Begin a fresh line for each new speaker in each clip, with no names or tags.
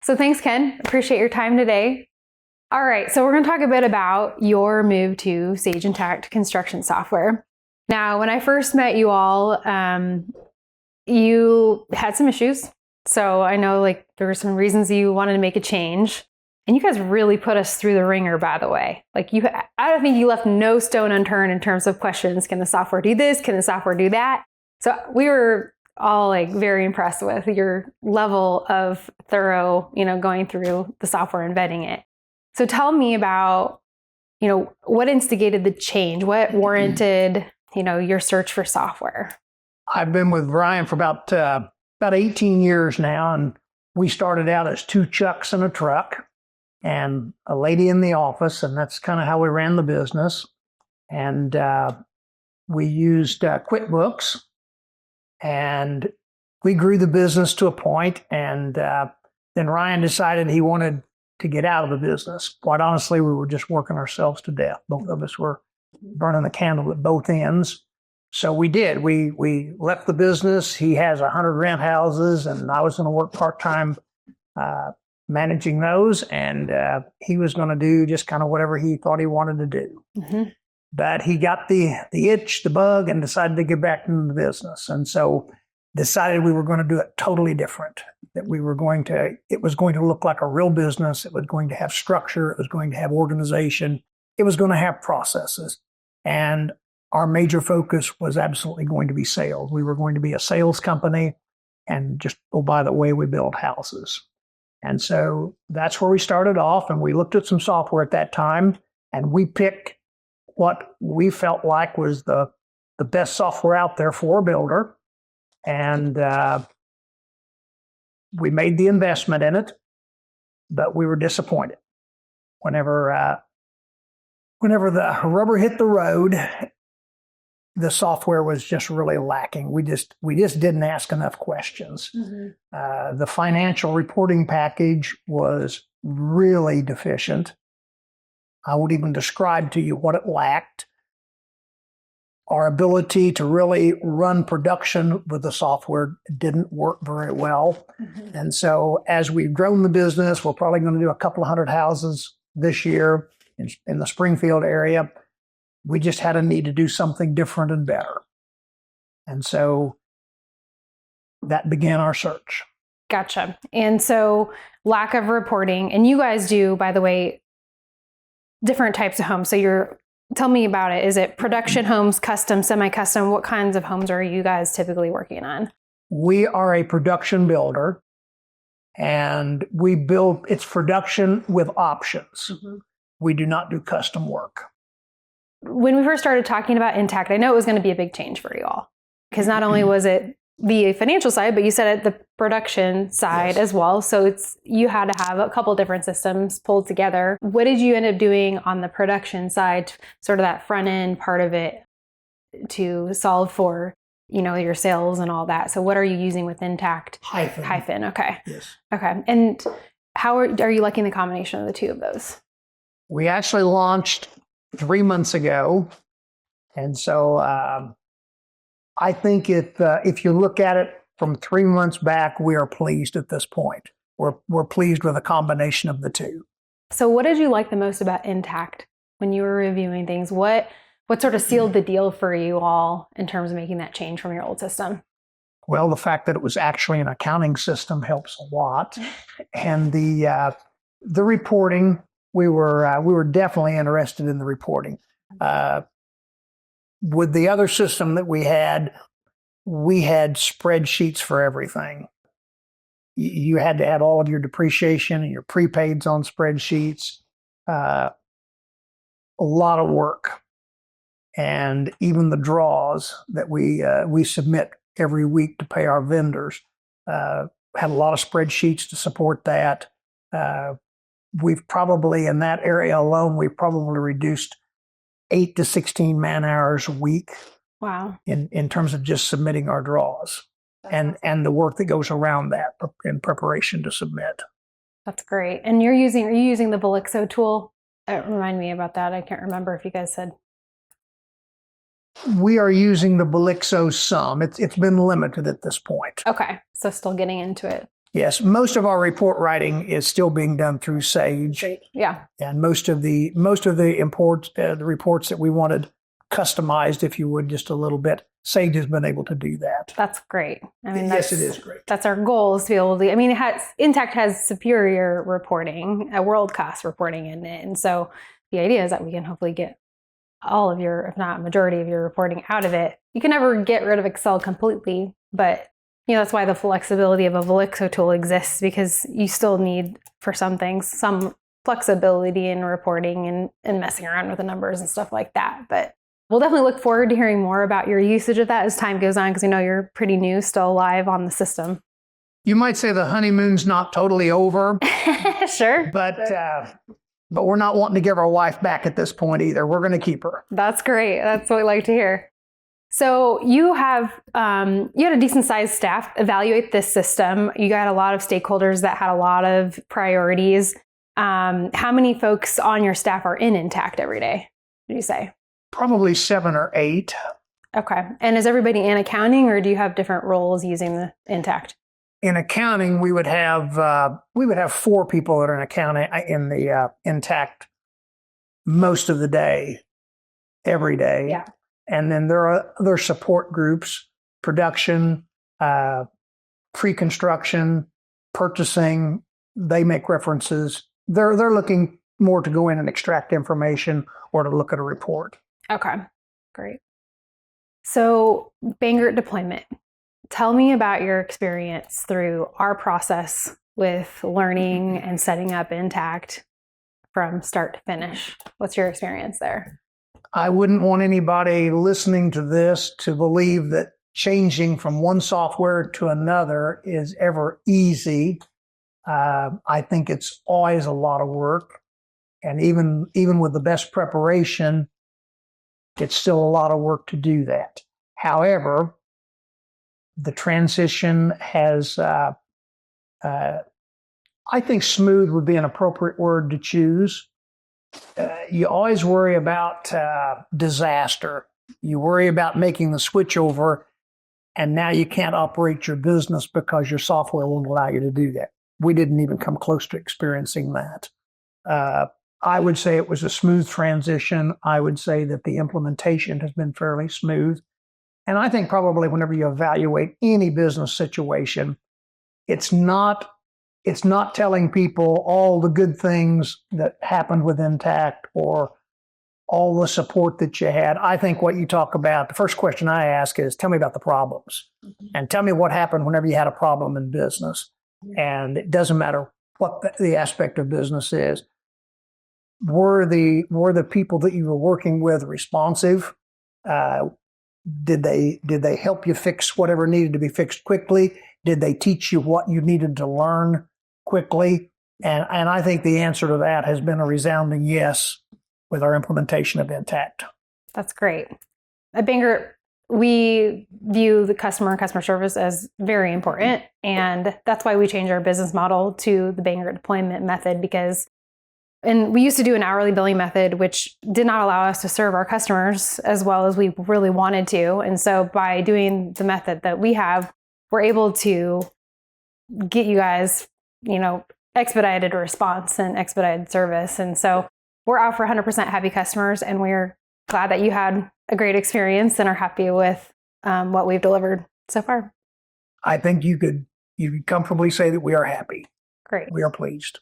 So thanks, Ken. Appreciate your time today. All right, so we're going to talk a bit about your move to Sage Intacct Construction software. Now, when I first met you all, you had some issues. So I know there were some reasons you wanted to make a change. And you guys really put us through the ringer, by the way. I don't think you left no stone unturned in terms of questions. Can the software do this? Can the software do that? So we were all very impressed with your level of thorough, going through the software and vetting it. So tell me about, what instigated the change? What warranted, your search for software?
I've been with Brian for about 18 years now, and we started out as two Chucks and a truck and a lady in the office, and that's kind of how we ran the business. And we used QuickBooks, and we grew the business to a point, and then Ryan decided he wanted to get out of the business. Quite honestly, we were just working ourselves to death. Both of us were burning the candle at both ends. So we did. We left the business. He has 100 rent houses, and I was going to work part-time managing those, and he was going to do just kind of whatever he thought he wanted to do. Mm-hmm. But he got the itch, the bug, and decided to get back into the business. And so decided we were going to do it totally different, that it was going to look like a real business. It was going to have structure. It was going to have organization. It was going to have processes. And our major focus was absolutely going to be sales. We were going to be a sales company, and just, oh, by the way, we build houses. And so that's where we started off, and we looked at some software at that time, and we picked what we felt like was the best software out there for a builder. And we made the investment in it, but we were disappointed. Whenever the rubber hit the road, the software was just really lacking. We just didn't ask enough questions. Mm-hmm. The financial reporting package was really deficient. I would even describe to you what it lacked. Our ability to really run production with the software didn't work very well. Mm-hmm. And so as we've grown the business, we're probably going to do a couple of 100 houses this year in the Springfield area. We just had a need to do something different and better. And so that began our search.
Gotcha. And so lack of reporting, and you guys do, by the way, different types of homes. So tell me about it. Is it production homes, custom, semi-custom? What kinds of homes are you guys typically working on?
We are a production builder, and it's production with options. Mm-hmm. We do not do custom work.
When we first started talking about Intacct, I know it was going to be a big change for you all, because not only was it the financial side, but you said it the production side as well. So you had to have a couple different systems pulled together. What did you end up doing on the production side, sort of that front end part of it, to solve for, your sales and all that? So what are you using with Intacct? Hyphen. Okay.
Yes.
Okay. And how are you liking the combination of the two of those?
We actually launched 3 months ago. And so I think if you look at it from 3 months back, we are pleased at this point. We're pleased with a combination of the two.
So what did you like the most about Intacct when you were reviewing things? What sort of sealed the deal for you all in terms of making that change from your old system?
Well, the fact that it was actually an accounting system helps a lot. And the reporting, we were definitely interested in the reporting. With the other system that we had spreadsheets for everything. You had to add all of your depreciation and your prepaids on spreadsheets. A lot of work. And even the draws that we submit every week to pay our vendors had a lot of spreadsheets to support that. We've probably, in that area alone, we've probably reduced 8 to 16 man hours a week.
Wow.
In terms of just submitting our draws and the work that goes around that in preparation to submit.
That's great. And are you using the Velixo tool? Remind me about that. I can't remember if you guys said.
We are using the Velixo some. It's been limited at this point.
Okay. So still getting into it.
Yes, most of our report writing is still being done through Sage.
Great. Yeah.
And most of the the reports that we wanted customized, if you would, just a little bit, Sage has been able to do that.
That's great. I mean,
yes, it is great.
That's our goal, is to be able to. I mean, Intacct has superior reporting, a world-class reporting in it, and so the idea is that we can hopefully get all of your, if not majority of your reporting out of it. You can never get rid of Excel completely, but that's why the flexibility of a Velixo tool exists, because you still need, for some things, some flexibility in reporting and messing around with the numbers and stuff like that. But we'll definitely look forward to hearing more about your usage of that as time goes on, because we know you're pretty new, still live on the system.
You might say the honeymoon's not totally over.
Sure.
But we're not wanting to give our wife back at this point either. We're going to keep her.
That's great. That's what we like to hear. So you had a decent sized staff evaluate this system. You got a lot of stakeholders that had a lot of priorities. How many folks on your staff are in Intacct every day, did you say?
Probably 7 or 8.
Okay. And is everybody in accounting, or do you have different roles using the Intacct?
In accounting, we would have 4 people that are in accounting in the Intacct most of the day, every day.
Yeah.
And then there are other support groups: production, pre-construction, purchasing. They make references. They're looking more to go in and extract information or to look at a report.
Okay, great. So Bangert deployment. Tell me about your experience through our process with learning and setting up Intacct from start to finish. What's your experience there?
I wouldn't want anybody listening to this to believe that changing from one software to another is ever easy. I think it's always a lot of work. And even with the best preparation, it's still a lot of work to do that. However, the transition has, I think smooth would be an appropriate word to choose. You always worry about disaster. You worry about making the switch over, and now you can't operate your business because your software won't allow you to do that. We didn't even come close to experiencing that. I would say it was a smooth transition. I would say that the implementation has been fairly smooth. And I think probably whenever you evaluate any business situation, it's not telling people all the good things that happened with Intacct or all the support that you had. I think what you talk about, the first question I ask is, tell me about the problems and tell me what happened whenever you had a problem in business. And it doesn't matter what the aspect of business is. Were the people that you were working with responsive? Did they help you fix whatever needed to be fixed quickly? Did they teach you what you needed to learn quickly? And I think the answer to that has been a resounding yes with our implementation of Intacct.
That's great. At Bangert, we view the customer and customer service as very important. And that's why we changed our business model to the Bangert deployment method, and we used to do an hourly billing method, which did not allow us to serve our customers as well as we really wanted to. And so by doing the method that we have, we're able to get you guys, expedited response and expedited service. And so we're out for 100% happy customers, and we're glad that you had a great experience and are happy with what we've delivered so far.
I think you could comfortably say that we are happy.
Great.
We are pleased.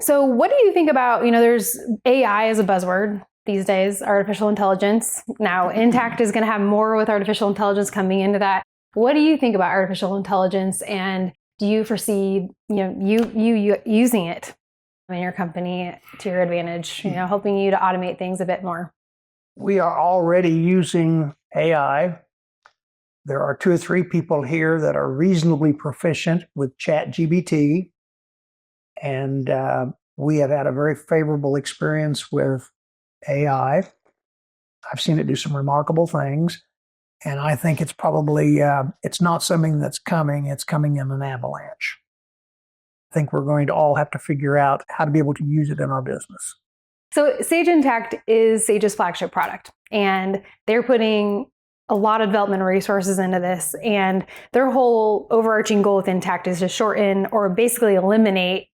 So what do you think about, there's AI as a buzzword these days, artificial intelligence. Now, Intacct is going to have more with artificial intelligence coming into that. What do you think about artificial intelligence, and do you foresee, you using it in your company to your advantage, helping you to automate things a bit more?
We are already using AI. There are 2 or 3 people here that are reasonably proficient with ChatGPT. And we have had a very favorable experience with AI. I've seen it do some remarkable things. And I think it's probably, it's not something that's coming, it's coming in an avalanche. I think we're going to all have to figure out how to be able to use it in our business.
So Sage Intacct is Sage's flagship product, and they're putting a lot of development resources into this, and their whole overarching goal with Intacct is to shorten or basically eliminate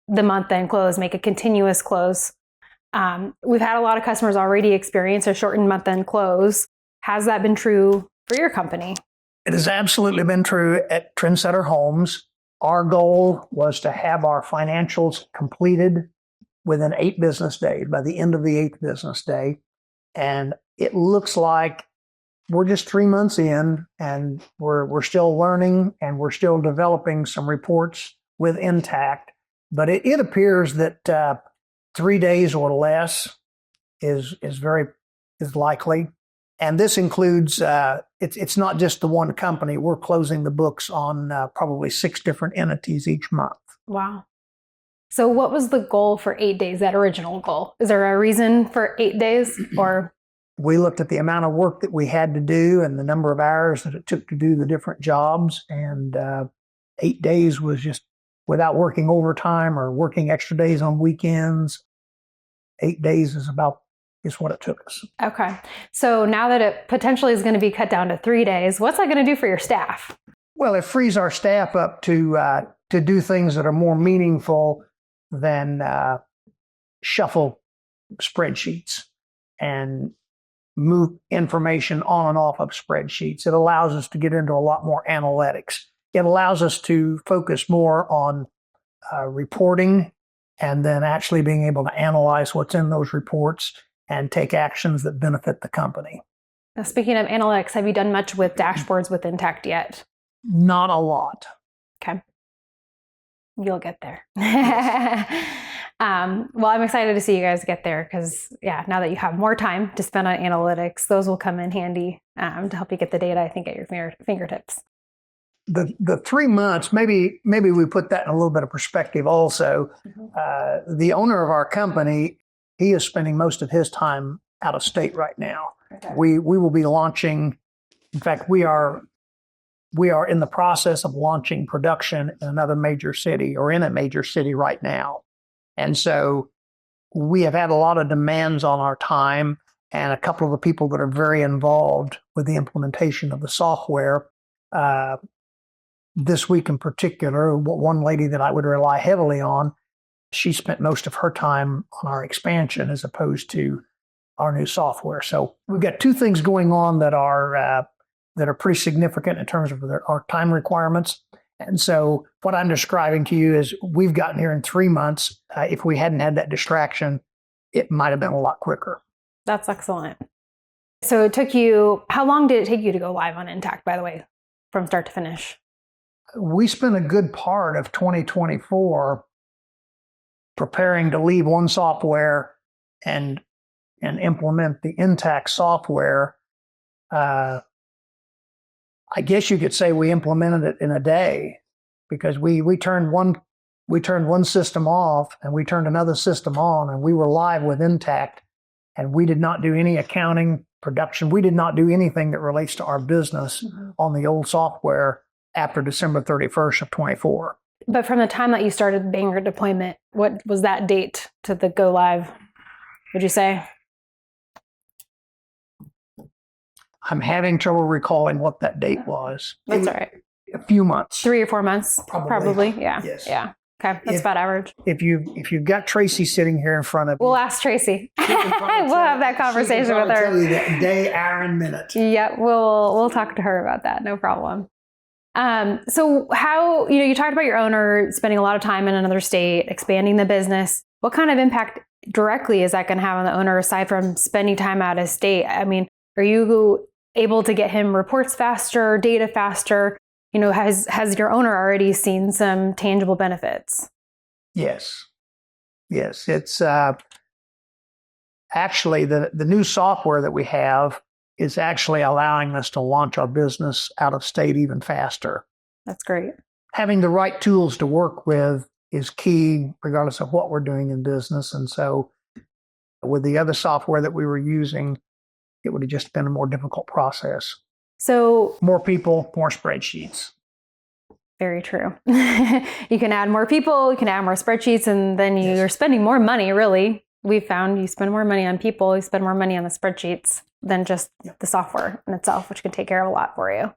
the month-end close, make a continuous close. We've had a lot of customers already experience a shortened month-end close. Has that been true for your company?
It has absolutely been true at Trendsetter Homes. Our goal was to have our financials completed within 8 business days, by the end of the 8th business day. And it looks like we're just 3 months in, and we're still learning, and we're still developing some reports with Intacct. But it appears that 3 days or less is likely. And this includes, it's not just the one company. We're closing the books on probably 6 different entities each month.
Wow. So what was the goal for 8 days, that original goal? Is there a reason for 8 days, or?
We looked at the amount of work that we had to do and the number of hours that it took to do the different jobs. And 8 days was just without working overtime or working extra days on weekends. 8 days is what it took us.
Okay. So now that it potentially is going to be cut down to 3 days, what's that going to do for your staff?
Well, it frees our staff up to do things that are more meaningful than shuffle spreadsheets and move information on and off of spreadsheets. It allows us to get into a lot more analytics. It allows us to focus more on reporting, and then actually being able to analyze what's in those reports and take actions that benefit the company.
Now, speaking of analytics, have you done much with dashboards with Intacct yet?
Not a lot.
Okay. You'll get there. Well, I'm excited to see you guys get there because, now that you have more time to spend on analytics, those will come in handy to help you get the data, I think, at your fingertips.
The 3 months, maybe we put that in a little bit of perspective also. Mm-hmm. The owner of our company, he is spending most of his time out of state right now. Okay. We will be launching, in fact, we are in the process of launching production in another major city, or in a major city right now. And so we have had a lot of demands on our time, and a couple of the people that are very involved with the implementation of the software. This week in particular, one lady that I would rely heavily on, she spent most of her time on our expansion as opposed to our new software. So we've got 2 things going on that are pretty significant in terms of our time requirements. And so what I'm describing to you is we've gotten here in 3 months. If we hadn't had that distraction, it might have been a lot quicker.
That's excellent. So how long did it take you to go live on Intacct, by the way, from start to finish?
We spent a good part of 2024 preparing to leave one software and implement the Intacct software. I guess you could say we implemented it in a day, because we turned one system off and we turned another system on, and we were live with Intacct, and we did not do any accounting, production. We did not do anything that relates to our business on the old software after December 31st of 24.
But from the time that you started Bangert deployment, what was that date to the go live, would you say?
I'm having trouble recalling what that date was.
That's all right.
A few months.
3 or 4 months, probably. Yeah.
Yes.
Yeah. Okay. That's about average.
If you've got Tracy sitting here in front of you,
we'll ask Tracy. We'll have that conversation with her.
Tell you that day, hour, and minute.
Yeah, we'll talk to her about that. No problem. So how, you talked about your owner spending a lot of time in another state, expanding the business. What kind of impact directly is that going to have on the owner aside from spending time out of state? I mean, are you able to get him reports faster, data faster? Has your owner already seen some tangible benefits? Yes.
It's actually the new software that we have is actually allowing us to launch our business out of state even faster.
That's great.
Having the right tools to work with is key, regardless of what we're doing in business. And so with the other software that we were using, it would have just been a more difficult process.
So
more people, more spreadsheets.
Very true. You can add more people, you can add more spreadsheets, and then you're spending more money, really. We found you spend more money on people, you spend more money on the spreadsheets. than just the software in itself, which can take care of a lot for you.